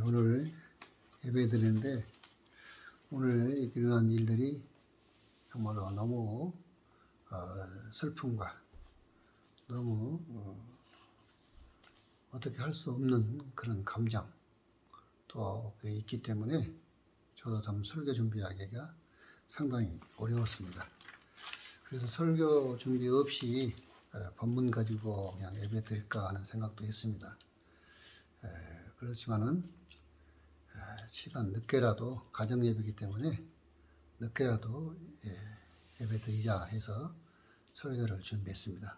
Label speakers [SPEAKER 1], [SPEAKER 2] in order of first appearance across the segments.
[SPEAKER 1] 오늘 예배 드리는데 오늘 일어난 일들이 정말로 너무 슬픔과 너무 어떻게 할 수 없는 그런 감정 또 있기 때문에 저도 좀 설교 준비하기가 상당히 어려웠습니다. 그래서 설교 준비 없이 본문 가지고 그냥 예배 드릴까 하는 생각도 했습니다. 그렇지만은 시간 늦게라도 가정 예배이기 때문에 늦게라도 예배 드리자 해서 설교를 준비했습니다.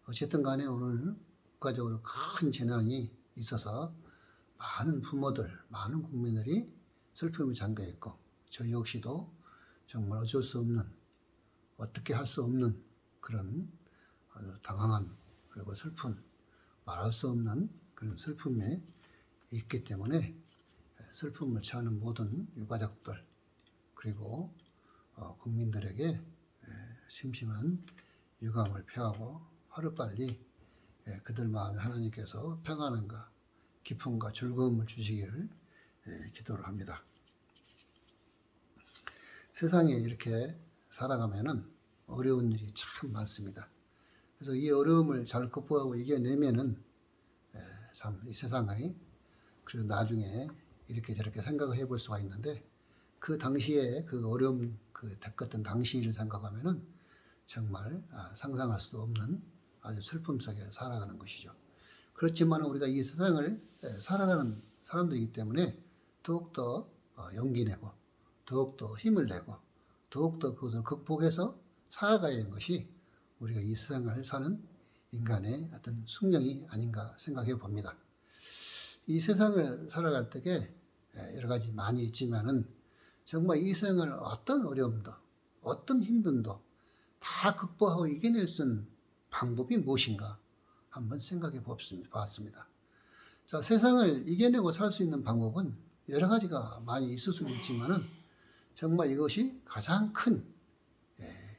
[SPEAKER 1] 어쨌든 간에 오늘 국가적으로 큰 재난이 있어서 많은 부모들, 많은 국민들이 슬픔에 잠겨 있고 저 역시도 정말 어쩔 수 없는, 어떻게 할 수 없는 그런 아주 당황한 그리고 슬픈, 말할 수 없는 그런 슬픔에 있기 때문에 슬픔을 처하는 모든 유가족들 그리고 국민들에게 심심한 유감을 표하고 하루빨리 그들 마음에 하나님께서 평안함과 기쁨과 즐거움을 주시기를 기도를 합니다. 세상에 이렇게 살아가면은 어려운 일이 참 많습니다. 그래서 이 어려움을 잘 극복하고 이겨내면은 참 이 세상이 그리고 나중에 이렇게 저렇게 생각을 해볼 수가 있는데 그 당시에 그 어려움 겪었던 당시를 생각하면은 정말 상상할 수 없는 아주 슬픔 속에 살아가는 것이죠. 그렇지만 우리가 이 세상을 살아가는 사람들이기 때문에 더욱더 용기 내고 더욱더 힘을 내고 더욱더 그것을 극복해서 살아가야 하는 것이 우리가 이 세상을 사는 인간의 어떤 숙명이 아닌가 생각해 봅니다. 이 세상을 살아갈 때에 여러 가지 많이 있지만은 정말 이 세상을 어떤 어려움도 어떤 힘듦도 다 극복하고 이겨낼 수 있는 방법이 무엇인가 한번 생각해 봤습니다. 자, 세상을 이겨내고 살 수 있는 방법은 여러 가지가 많이 있을 수 있지만은 정말 이것이 가장 큰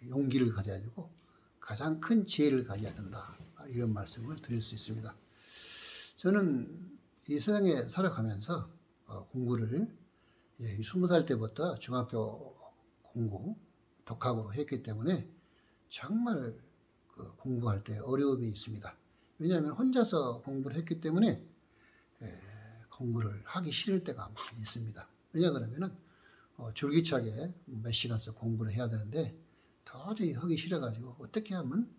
[SPEAKER 1] 용기를 가져야 되고 가장 큰 지혜를 가져야 된다. 이런 말씀을 드릴 수 있습니다. 저는 이 세상에 살아가면서 공부를 20살 때부터 중학교 공부 독학으로 했기 때문에 정말 공부할 때 어려움이 있습니다. 왜냐하면 혼자서 공부를 했기 때문에 공부를 하기 싫을 때가 많이 있습니다. 왜냐 그러면은 줄기차게 몇 시간씩 공부를 해야 되는데 도저히 하기 싫어가지고 어떻게 하면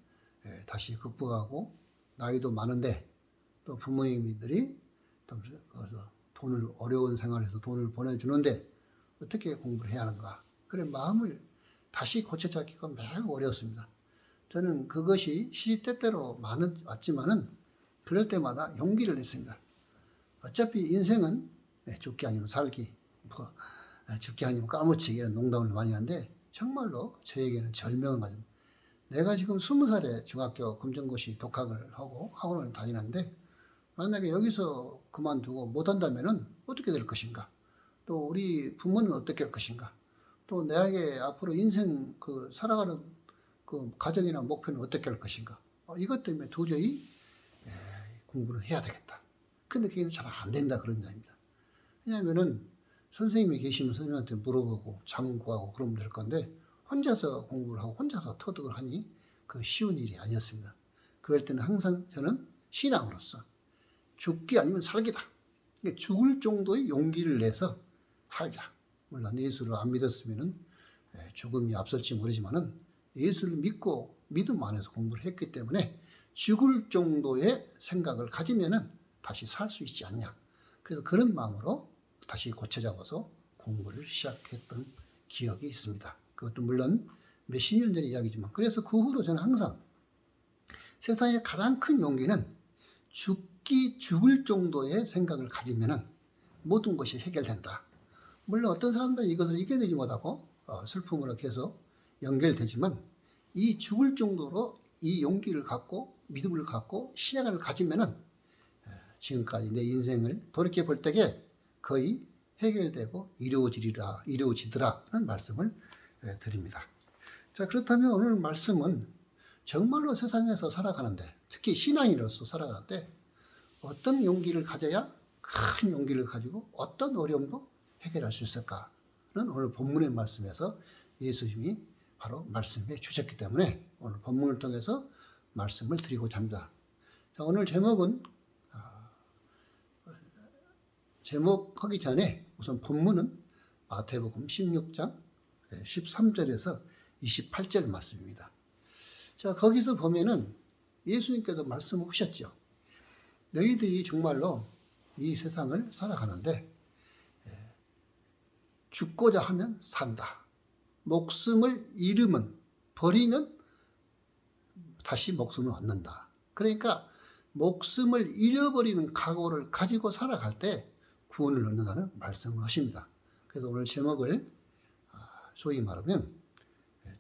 [SPEAKER 1] 다시 극복하고 나이도 많은데 또 부모님들이 돈을 어려운 생활에서 돈을 보내주는데 어떻게 공부를 해야 하는가. 그래 마음을 다시 고쳐잡기가 매우 어려웠습니다. 저는 그것이 시시때때로 왔지만은 그럴 때마다 용기를 냈습니다. 어차피 인생은 죽기 아니면 살기, 죽기 아니면 까무치기 이런 농담을 많이 하는데 정말로 저에게는 절명한 거죠. 내가 지금 20살에 중학교 검정고시 독학을 하고 학원을 다니는데 만약에 여기서 그만두고 못한다면은 어떻게 될 것인가? 또 우리 부모는 어떻게 할 것인가? 또 내게 앞으로 인생 살아가는 가정이나 목표는 어떻게 할 것인가? 이것 때문에 도저히 공부를 해야 되겠다. 근데 그게 잘 안 된다 그런 얘기입니다. 왜냐하면은 선생님이 계시면 선생님한테 물어보고 자문 구하고 그러면 될 건데 혼자서 공부를 하고 혼자서 터득을 하니 그 쉬운 일이 아니었습니다. 그럴 때는 항상 저는 신앙으로서 죽기 아니면 살기다. 죽을 정도의 용기를 내서 살자. 물론 예수를 안 믿었으면은 죽음이 앞설지 모르지만은 예수를 믿고 믿음 안에서 공부를 했기 때문에 죽을 정도의 생각을 가지면은 다시 살 수 있지 않냐. 그래서 그런 마음으로 다시 고쳐잡아서 공부를 시작했던 기억이 있습니다. 그것도 물론 몇십 년 전의 이야기지만 그래서 그 후로 저는 항상 세상의 가장 큰 용기는 죽을 정도의 생각을 가지면은 모든 것이 해결된다. 물론 어떤 사람들은 이것을 이겨내지 못하고 슬픔으로 계속 연결되지만 이 죽을 정도로 이 용기를 갖고 믿음을 갖고 신앙을 가지면은 지금까지 내 인생을 돌이켜 볼 때에 거의 해결되고 이루어지더라 하는 말씀을 드립니다. 자, 그렇다면 오늘 말씀은 정말로 세상에서 살아가는데 특히 신앙인으로서 살아가는데 어떤 용기를 가져야 큰 용기를 가지고 어떤 어려움도 해결할 수 있을까는 오늘 본문의 말씀에서 예수님이 바로 말씀해 주셨기 때문에 오늘 본문을 통해서 말씀을 드리고자 합니다. 자, 오늘 제목하기 전에 우선 본문은 마태복음 16장 13절에서 28절 말씀입니다. 자, 거기서 보면은 예수님께서 말씀하셨죠. 너희들이 정말로 이 세상을 살아가는데 죽고자 하면 산다. 목숨을 잃으면 버리면 다시 목숨을 얻는다. 그러니까 목숨을 잃어버리는 각오를 가지고 살아갈 때 구원을 얻는다는 말씀을 하십니다. 그래서 오늘 제목을 소위 말하면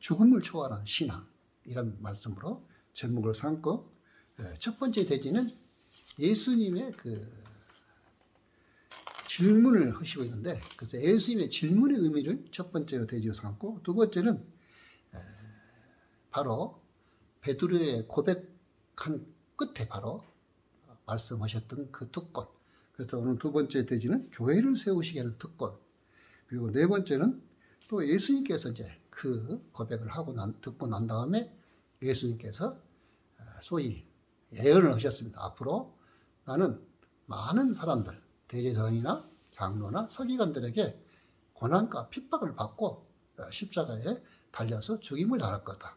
[SPEAKER 1] 죽음을 초월하는 신앙이라는 말씀으로 제목을 삼고, 첫 번째 대지는 예수님의 그 질문을 하시고 있는데, 그래서 예수님의 질문의 의미를 첫 번째로 대지로 삼고, 두 번째는 바로 베드로의 고백한 끝에 바로 말씀하셨던 그 특권. 그래서 오늘 두 번째 대지는 교회를 세우시게 하는 특권. 그리고 네 번째는 또 예수님께서 이제 그 고백을 듣고 난 다음에 예수님께서 소위 예언을 하셨습니다. 앞으로 나는 많은 사람들, 대제사장이나 장로나 서기관들에게 고난과 핍박을 받고 십자가에 달려서 죽임을 당할 거다.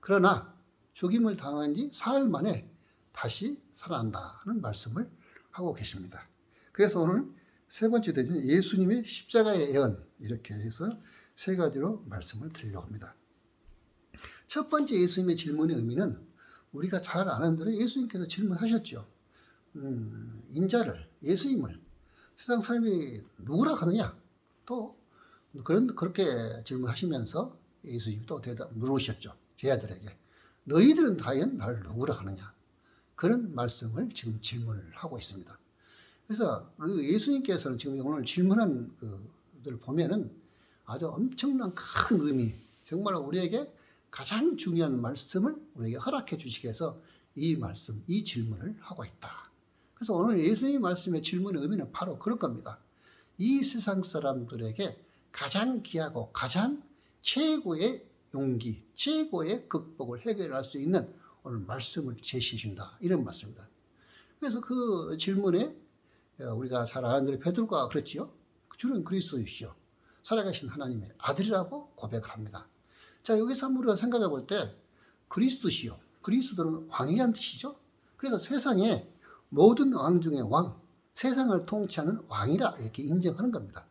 [SPEAKER 1] 그러나 죽임을 당한 지 사흘 만에 다시 살아난다는 말씀을 하고 계십니다. 그래서 오늘 세 번째 대지는 예수님의 십자가의 예언, 이렇게 해서 세 가지로 말씀을 드리려고 합니다. 첫 번째 예수님의 질문의 의미는 우리가 잘 아는 대로 예수님께서 질문하셨죠. 인자를, 예수님을 세상 사람이 누구라 하느냐? 또 그렇게 질문하시면서 예수님이 또 물으셨죠. 제자들에게 너희들은 과연 나를 누구라 하느냐? 그런 말씀을 지금 질문을 하고 있습니다. 그래서 그 예수님께서는 지금 오늘 질문한 그들 보면은 아주 엄청난 큰 의미, 정말 우리에게 가장 중요한 말씀을 우리에게 허락해 주시기 위해서 이 말씀, 이 질문을 하고 있다. 그래서 오늘 예수님 말씀의 질문의 의미는 바로 그런 겁니다. 이 세상 사람들에게 가장 귀하고 가장 최고의 용기, 최고의 극복을 해결할 수 있는 오늘 말씀을 제시해 준다. 이런 말씀입니다. 그래서 그 질문에 우리가 잘 아는 대로 베드로가 그랬지요. 주는 그리스도이시오. 살아계신 하나님의 아들이라고 고백을 합니다. 자, 여기서 한번 우리가 생각해 볼 때 그리스도시요. 그리스도는 왕이란 뜻이죠. 그래서 세상에 모든 왕 중에 왕, 세상을 통치하는 왕이라 이렇게 인정하는 겁니다.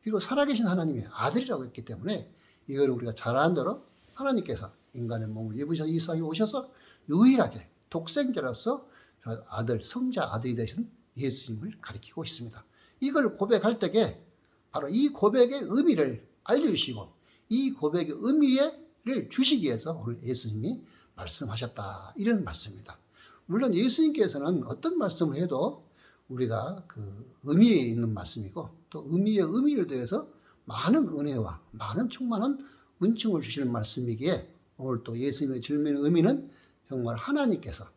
[SPEAKER 1] 그리고 살아계신 하나님의 아들이라고 했기 때문에 이걸 우리가 잘 아는 대로 하나님께서 인간의 몸을 입으셔서 이 세상에 오셔서 유일하게 독생자로서 아들, 성자 아들이 되신 예수님을 가리키고 있습니다. 이걸 고백할 때에 바로 이 고백의 의미를 알려주시고 이 고백의 의미를 주시기 위해서 오늘 예수님이 말씀하셨다. 이런 말씀입니다. 물론 예수님께서는 어떤 말씀을 해도 우리가 그 의미에 있는 말씀이고 또 의미의 의미를 더해서 많은 은혜와 많은 충만한 은총을 주시는 말씀이기에 오늘 또 예수님의 질문의 의미는 정말 하나님께서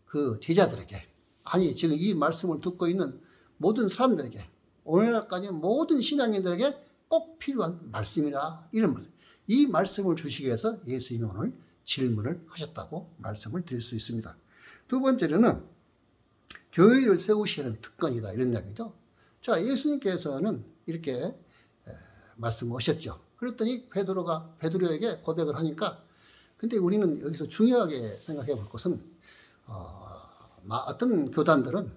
[SPEAKER 1] 그 제자들에게, 아니 지금 이 말씀을 듣고 있는 모든 사람들에게, 오늘날까지 모든 신앙인들에게 꼭 필요한 말씀이라, 이런 말씀. 이 말씀을 주시기 위해서 예수님이 오늘 질문을 하셨다고 말씀을 드릴 수 있습니다. 두 번째로는 교회를 세우시는 특권이다, 이런 이야기죠. 자, 예수님께서는 이렇게 말씀하셨죠. 그랬더니 베드로에게 고백을 하니까, 근데 우리는 여기서 중요하게 생각해 볼 것은 어떤 교단들은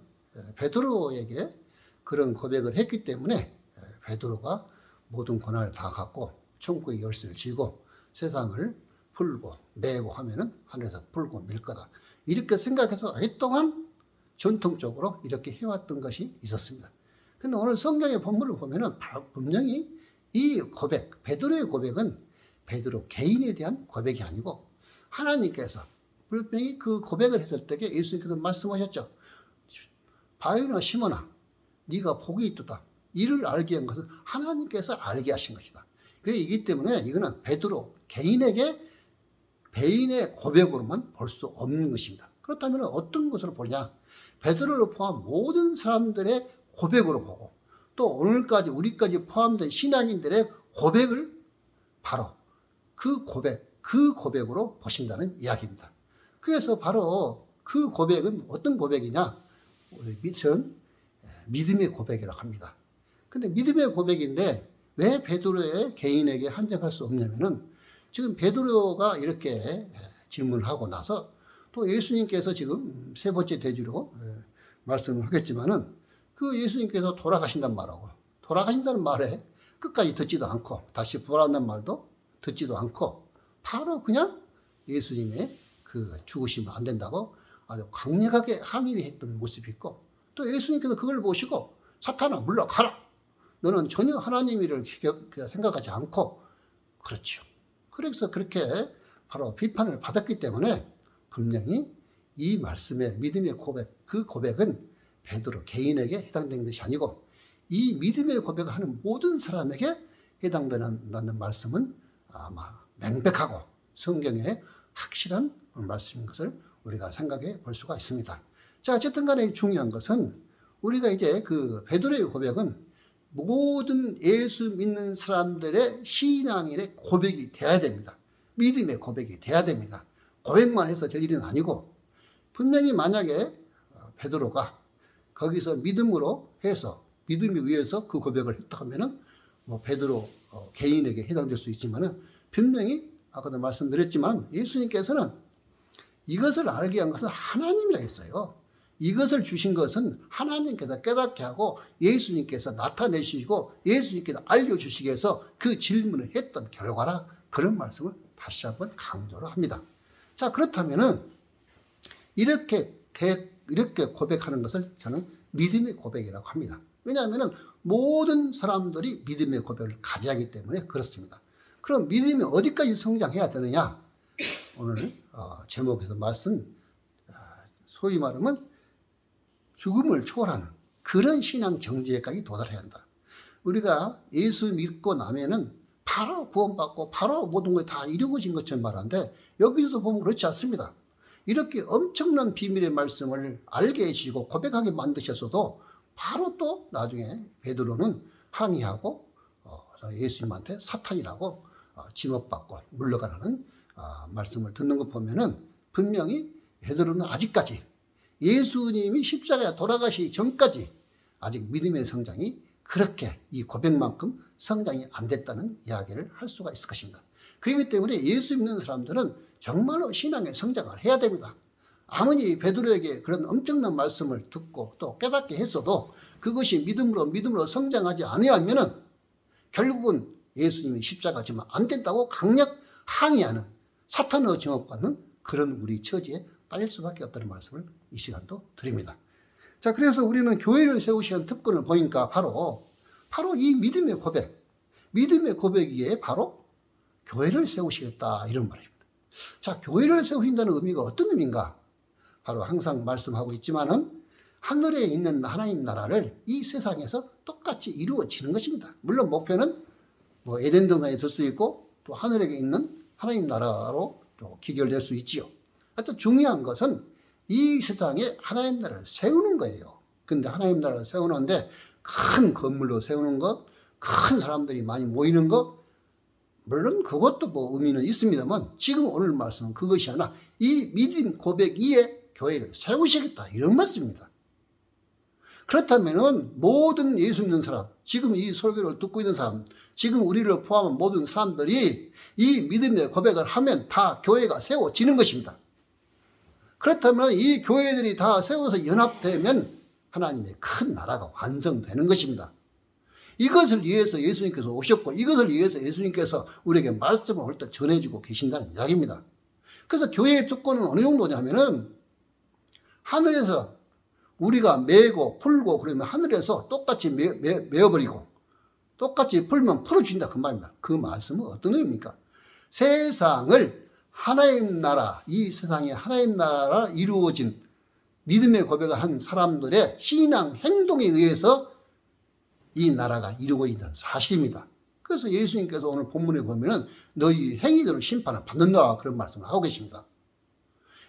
[SPEAKER 1] 베드로에게 그런 고백을 했기 때문에 베드로가 모든 권한을 다 갖고 천국의 열쇠를 쥐고 세상을 풀고 내고 하면은 하늘에서 풀고 밀 거다, 이렇게 생각해서 오랫동안 전통적으로 이렇게 해왔던 것이 있었습니다. 근데 오늘 성경의 본문을 보면은 분명히 이 고백, 베드로의 고백은 베드로 개인에 대한 고백이 아니고 하나님께서 분명히 그 고백을 했을 때 예수님께서 말씀하셨죠. 바요나 시몬아, 네가 복이 있도다. 이를 알게 한 것은 하나님께서 알게 하신 것이다. 그렇기 때문에 이거는 베드로 개인의 고백으로만 볼 수 없는 것입니다. 그렇다면 어떤 것으로 보냐? 베드로를 포함한 모든 사람들의 고백으로 보고 또 오늘까지 우리까지 포함된 신앙인들의 고백을 바로 그 고백으로 보신다는 이야기입니다. 그래서 바로 그 고백은 어떤 고백이냐? 우리 믿음의 고백이라고 합니다. 근데 믿음의 고백인데 왜 베드로의 개인에게 한정할 수 없냐면은 지금 베드로가 이렇게 질문을 하고 나서 또 예수님께서 지금 세 번째 대주로 말씀을 하겠지만은 그 예수님께서 돌아가신다는 말하고 돌아가신다는 말에 끝까지 듣지도 않고 다시 부활한다는 말도 듣지도 않고 바로 그냥 예수님의 그 죽으시면 안 된다고 아주 강력하게 항의를 했던 모습이 있고 또 예수님께서 그걸 보시고 사탄아 물러가라. 너는 전혀 하나님이를 생각하지 않고 그렇죠. 그래서 그렇게 바로 비판을 받았기 때문에 분명히 이 말씀의 믿음의 고백, 그 고백은 베드로 개인에게 해당되는 것이 아니고 이 믿음의 고백을 하는 모든 사람에게 해당된다는 말씀은 아마 명백하고 성경에 확실한 말씀인 것을 우리가 생각해 볼 수가 있습니다. 자, 어쨌든 간에 중요한 것은 우리가 이제 그 베드로의 고백은 모든 예수 믿는 사람들의 신앙인의 고백이 돼야 됩니다. 믿음의 고백이 돼야 됩니다. 고백만 해서 될 일은 아니고 분명히 만약에 베드로가 거기서 믿음으로 해서 믿음에 의해서 그 고백을 했다 하면은 뭐 베드로 개인에게 해당될 수 있지만은 분명히 아까도 말씀드렸지만 예수님께서는 이것을 알게 한 것은 하나님이라 했어요. 이것을 주신 것은 하나님께서 깨닫게 하고 예수님께서 나타내시고 예수님께서 알려주시기 위해서 그 질문을 했던 결과라 그런 말씀을 다시 한번 강조를 합니다. 자, 그렇다면은 이렇게 고백하는 것을 저는 믿음의 고백이라고 합니다. 왜냐하면은 모든 사람들이 믿음의 고백을 가져야 하기 때문에 그렇습니다. 그럼 믿음이 어디까지 성장해야 되느냐? 오늘 제목에서 말씀 소위 말하면 죽음을 초월하는 그런 신앙 정지에까지 도달해야 한다. 우리가 예수 믿고 나면은 바로 구원받고 바로 모든 것이 다 이루어진 것처럼 말하는데 여기서도 보면 그렇지 않습니다. 이렇게 엄청난 비밀의 말씀을 알게 해주시고 고백하게 만드셨어도 바로 또 나중에 베드로는 항의하고 예수님한테 사탄이라고 지목받고 물러가라는 말씀을 듣는 거 보면은 분명히 베드로는 아직까지 예수님이 십자가에 돌아가시기 전까지 아직 믿음의 성장이 그렇게 이 고백만큼 성장이 안 됐다는 이야기를 할 수가 있을 것입니다. 그렇기 때문에 예수 믿는 사람들은 정말로 신앙의 성장을 해야 됩니다. 아무리 베드로에게 그런 엄청난 말씀을 듣고 또 깨닫게 했어도 그것이 믿음으로 성장하지 않으면은 결국은 예수님이 십자가 지면 안 된다고 강력 항의하는 사탄으로 지목받는 그런 우리 처지에 빠질 수밖에 없다는 말씀을 이 시간도 드립니다. 자, 그래서 우리는 교회를 세우시는 특권을 보니까 바로 이 믿음의 고백이에 바로 교회를 세우시겠다 이런 말입니다. 자, 교회를 세우신다는 의미가 어떤 의미인가? 바로 항상 말씀하고 있지만은 하늘에 있는 하나님 나라를 이 세상에서 똑같이 이루어지는 것입니다. 물론 목표는 뭐 에덴 동산에 들 수 있고 또 하늘에 있는 하나님 나라로 또 기결될 수 있지요. 하여튼 중요한 것은 이 세상에 하나님 나라를 세우는 거예요. 근데 하나님 나라를 세우는데 큰 건물로 세우는 것, 큰 사람들이 많이 모이는 것, 물론 그것도 뭐 의미는 있습니다만 지금 오늘 말씀은 그것이 아니라 이 믿음 고백 위에 교회를 세우시겠다 이런 말씀입니다. 그렇다면은 모든 예수 믿는 사람, 지금 이 설교를 듣고 있는 사람, 지금 우리를 포함한 모든 사람들이 이 믿음의 고백을 하면 다 교회가 세워지는 것입니다. 그렇다면 이 교회들이 다 세워서 연합되면 하나님의 큰 나라가 완성되는 것입니다. 이것을 위해서 예수님께서 오셨고 이것을 위해서 예수님께서 우리에게 말씀을 올 때 전해주고 계신다는 이야기입니다. 그래서 교회의 특권은 어느 정도냐면은 하늘에서 우리가 메고 풀고 그러면 하늘에서 똑같이 메어버리고 똑같이 풀면 풀어준다 그 말입니다. 그 말씀은 어떤 의미입니까? 세상을 하나님 나라, 이 세상에 하나님 나라 이루어진 믿음의 고백을 한 사람들의 신앙 행동에 의해서 이 나라가 이루어진다는 사실입니다. 그래서 예수님께서 오늘 본문에 보면은 너희 행위대로 심판을 받는다 그런 말씀을 하고 계십니다.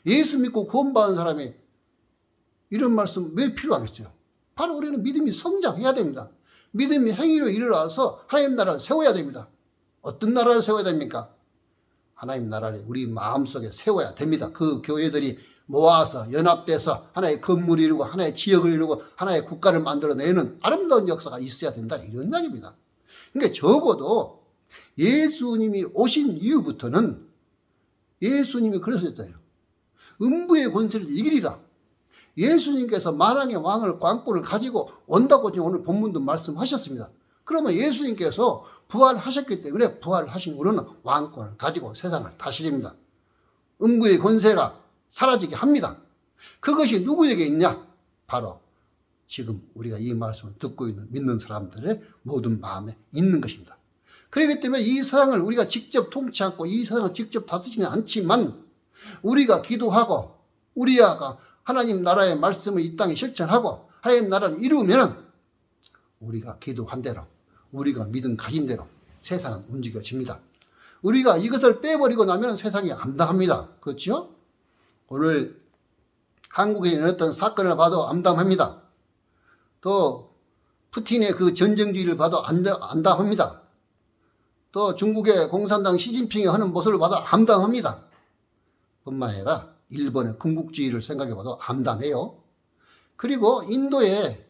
[SPEAKER 1] 예수 믿고 구원받은 사람이 이런 말씀 왜 필요하겠어요? 바로 우리는 믿음이 성장해야 됩니다. 믿음이 행위로 일어나서 하나님 나라를 세워야 됩니다. 어떤 나라를 세워야 됩니까? 하나님 나라를 우리 마음속에 세워야 됩니다. 그 교회들이 모아서 연합돼서 하나의 건물을 이루고 하나의 지역을 이루고 하나의 국가를 만들어내는 아름다운 역사가 있어야 된다, 이런 이야기입니다. 그러니까 적어도 예수님이 오신 이후부터는 예수님이 그러셨어요. 음부의 권세를 이기리라. 예수님께서 만왕의 왕을 관권을 가지고 온다고 지금 오늘 본문도 말씀하셨습니다. 그러면 예수님께서 부활하셨기 때문에 부활하신 우리는 왕권을 가지고 세상을 다스립니다. 음부의 권세가 사라지게 합니다. 그것이 누구에게 있냐? 바로 지금 우리가 이 말씀을 듣고 있는 믿는 사람들의 모든 마음에 있는 것입니다. 그렇기 때문에 이 세상을 우리가 직접 통치하고 이 세상을 직접 다스리지는 않지만 우리가 기도하고 우리가 하나님 나라의 말씀을 이 땅에 실천하고 하나님 나라를 이루면 우리가 기도한 대로 우리가 믿음 가진 대로 세상은 움직여집니다. 우리가 이것을 빼버리고 나면 세상이 암담합니다. 그렇죠? 오늘 한국에 일어났던 사건을 봐도 암담합니다. 또 푸틴의 그 전쟁주의를 봐도 암담합니다. 또 중국의 공산당 시진핑이 하는 모습을 봐도 암담합니다. 뿐만 아니라 일본의 군국주의를 생각해봐도 암담해요. 그리고 인도의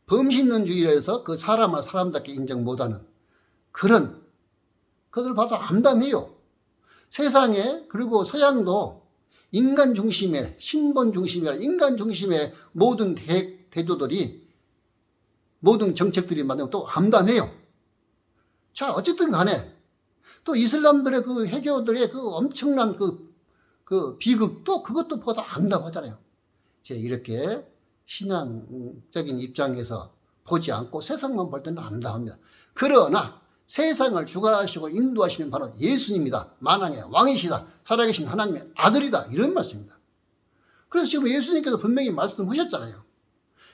[SPEAKER 1] 범신론주의에서 그 사람을 사람답게 인정 못하는 그런 것을 봐도 암담해요. 세상에 그리고 서양도 인간 중심의 신본 중심이라 인간 중심의 모든 대도들이 모든 정책들이 만들면 또 암담해요. 자, 어쨌든 간에 또 이슬람들의 그 해교들의 그 엄청난 그 비극도 그것도 보다 암담하잖아요. 이제 이렇게 신앙적인 입장에서 보지 않고 세상만 볼 때는 암담합니다. 그러나 세상을 주관하시고 인도하시는 바로 예수님이다. 만왕의 왕이시다. 살아계신 하나님의 아들이다. 이런 말씀입니다. 그래서 지금 예수님께서 분명히 말씀하셨잖아요.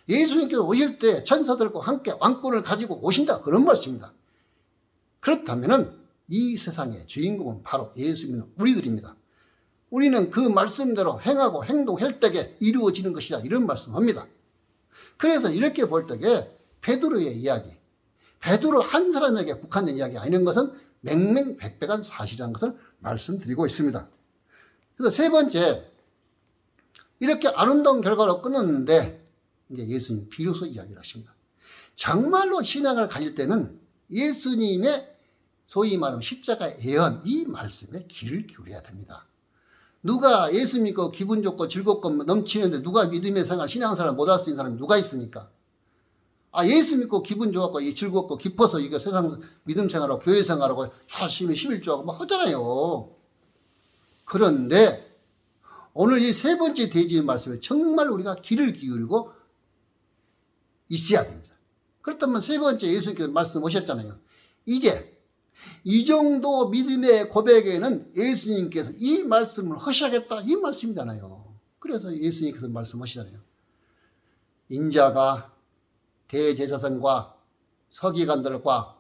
[SPEAKER 1] 예수님께서 오실 때 천사들과 함께 왕권을 가지고 오신다. 그런 말씀입니다. 그렇다면 이 세상의 주인공은 바로 예수 믿는 우리들입니다. 우리는 그 말씀대로 행하고 행동할 때에 이루어지는 것이다. 이런 말씀합니다. 그래서 이렇게 볼 때에 베드로의 이야기, 베드로 한 사람에게 국한된 이야기 아닌 것은 맹맹백백한 사실이라는 것을 말씀드리고 있습니다. 그래서 세 번째, 이렇게 아름다운 결과로 끊었는데 이제 예수님 비로소 이야기를 하십니다. 정말로 신앙을 가질 때는 예수님의 소위 말하면 십자가의 예언, 이 말씀에 귀를 기울여야 됩니다. 누가 예수 믿고 기분 좋고 즐겁고 넘치는데 누가 믿음의 생활, 신앙생활을 못할 수 있는 사람이 누가 있습니까? 예수 믿고 기분 좋았고 즐겁고 기뻐서 이거 세상 믿음 생활하고 교회 생활하고 열심히 11조하고 막 하잖아요. 그런데 오늘 이 세 번째 대지의 말씀에 정말 우리가 귀를 기울이고 있어야 됩니다. 그렇다면 세 번째 예수님께서 말씀하셨잖아요. 이제 이 정도 믿음의 고백에는 예수님께서 이 말씀을 하셔야겠다, 이 말씀이잖아요. 그래서 예수님께서 말씀하시잖아요. 인자가 대제사장과 서기관들과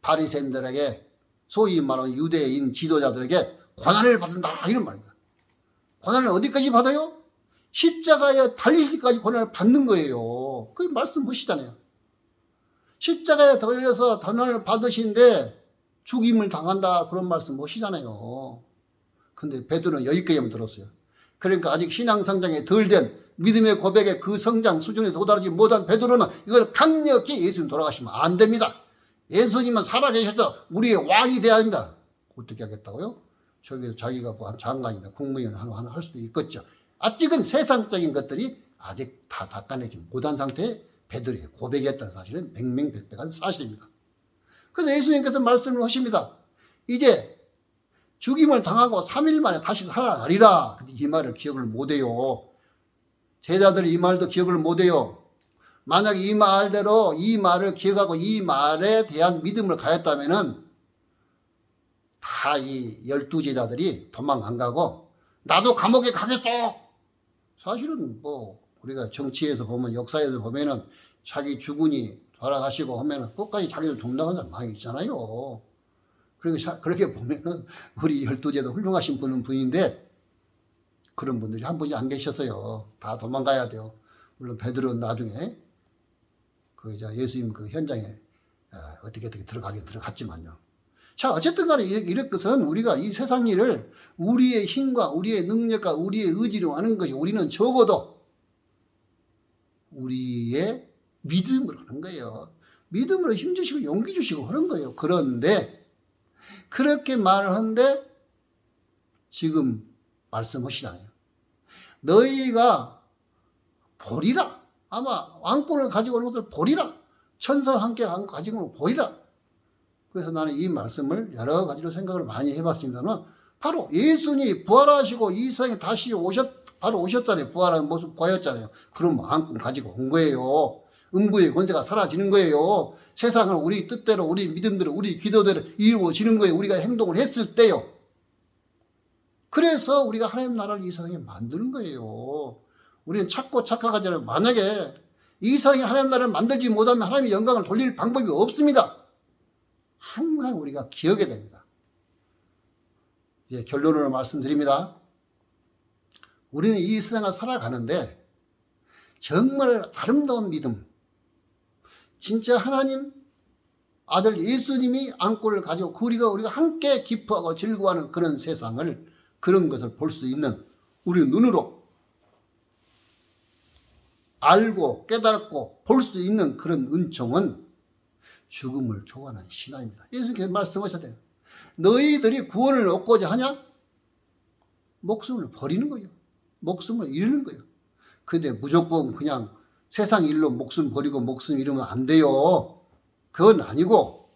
[SPEAKER 1] 바리새인들에게 소위 말하는 유대인 지도자들에게 고난을 받는다, 이런 말입니다. 고난을 어디까지 받아요? 십자가에 달리시기까지 고난을 받는 거예요. 그 말씀하시잖아요. 십자가에 달려서 고난을 받으신데 죽임을 당한다, 그런 말씀 하시잖아요. 근데 베드로는 여기까지만 들었어요. 그러니까 아직 신앙 성장이 덜 된 믿음의 고백의 그 성장 수준에 도달하지 못한 베드로는 이걸 강력히 예수님 돌아가시면 안 됩니다. 예수님은 살아계셔서 우리의 왕이 되어야 합니다. 어떻게 하겠다고요? 저기 자기가 뭐 한 장관이나 국무위원 하나 할 수도 있겠죠. 아직은 세상적인 것들이 아직 다 닦아내지 못한 상태에 베드로의 고백이었다는 사실은 맹맹백백한 사실입니다. 그래서 예수님께서 말씀을 하십니다. 이제 죽임을 당하고 3일 만에 다시 살아나리라. 근데 이 말을 기억을 못해요. 제자들이 이 말도 기억을 못해요. 만약 이 말대로 이 말을 기억하고 이 말에 대한 믿음을 가졌다면은 다 이 12제자들이 도망 안 가고 나도 감옥에 가겠어. 사실은 뭐 우리가 정치에서 보면 역사에서 보면은 자기 주군이 돌아가시고 하면은 끝까지 자기를 돕나가는 사람 많이 있잖아요. 그렇게 보면은 우리 12제도 훌륭하신 분인데 그런 분들이 한 분이 안 계셨어요. 다 도망가야 돼요. 물론 베드로는 나중에 그 이제 예수님 그 현장에 어떻게 들어가긴 들어갔지만요. 자, 어쨌든 간에 이럴 것은 우리가 이 세상 일을 우리의 힘과 우리의 능력과 우리의 의지로 하는 것이, 우리는 적어도 우리의 믿음으로 하는 거예요. 믿음으로 힘주시고 용기 주시고 하는 거예요. 그런데 그렇게 말을 하는데 지금 말씀하시잖아요. 너희가 보리라. 아마 왕권을 가지고 오는 것을 보리라. 천사와 함께 가지고 오는 걸 보리라. 그래서 나는 이 말씀을 여러 가지로 생각을 많이 해봤습니다만, 바로 예수님이 부활하시고 이 세상에 다시 바로 오셨잖아요. 부활하는 모습 보였잖아요. 그럼 왕권 가지고 온 거예요. 음부의 권세가 사라지는 거예요. 세상을 우리 뜻대로, 우리 믿음대로, 우리 기도대로 이루어지는 거예요. 우리가 행동을 했을 때요. 그래서 우리가 하나님 나라를 이 세상에 만드는 거예요. 우리는 찾고 착각하지 않아요. 만약에 이 세상에 하나님 나라를 만들지 못하면 하나님의 영광을 돌릴 방법이 없습니다. 항상 우리가 기억해야 됩니다. 이제 결론으로 말씀드립니다. 우리는 이 세상을 살아가는데 정말 아름다운 믿음, 진짜 하나님 아들 예수님이 안고를 가지고 우리가 함께 기뻐하고 즐거워하는 그런 세상을, 그런 것을 볼 수 있는, 우리 눈으로 알고 깨닫고 볼 수 있는 그런 은총은 죽음을 초월하는 신앙입니다. 예수님께서 말씀하셨대요. 너희들이 구원을 얻고자 하냐? 목숨을 버리는 거예요. 목숨을 잃는 거예요. 근데 무조건 그냥 세상 일로 목숨 버리고 목숨 잃으면 안 돼요. 그건 아니고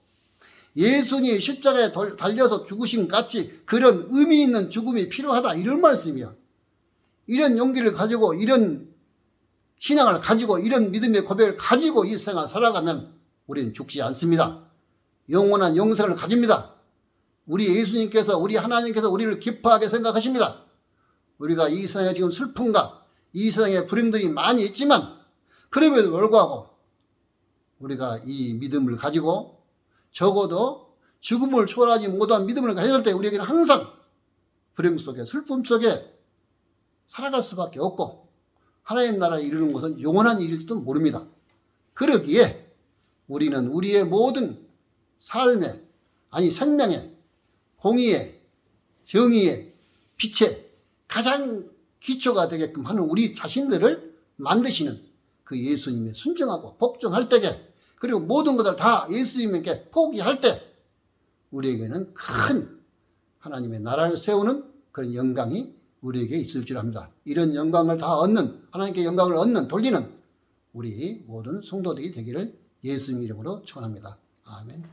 [SPEAKER 1] 예수님이 십자가에 달려서 죽으신 같이 그런 의미 있는 죽음이 필요하다, 이런 말씀이야. 이런 용기를 가지고, 이런 신앙을 가지고, 이런 믿음의 고백을 가지고 이 세상을 살아가면 우리는 죽지 않습니다. 영원한 영생을 가집니다. 우리 예수님께서, 우리 하나님께서 우리를 기뻐하게 생각하십니다. 우리가 이 세상에 지금 슬픔과 이 세상에 불행들이 많이 있지만 그럼에도 불구하고 우리가 이 믿음을 가지고 적어도 죽음을 초월하지 못한 믿음을 가졌을 때 우리에게는 항상 불행 속에, 슬픔 속에 살아갈 수밖에 없고, 하나님 나라에 이르는 것은 영원한 일일지도 모릅니다. 그러기에 우리는 우리의 모든 삶의, 생명의, 공의의, 정의의, 빛의 가장 기초가 되게끔 하는 우리 자신들을 만드시는 그 예수님에 순종하고 복종할 때에, 그리고 모든 것을 다 예수님께 포기할 때 우리에게는 큰 하나님의 나라를 세우는 그런 영광이 우리에게 있을 줄 압니다. 이런 영광을 다 얻는, 하나님께 영광을 얻는, 돌리는 우리 모든 성도들이 되기를 예수님 이름으로 축원합니다. 아멘.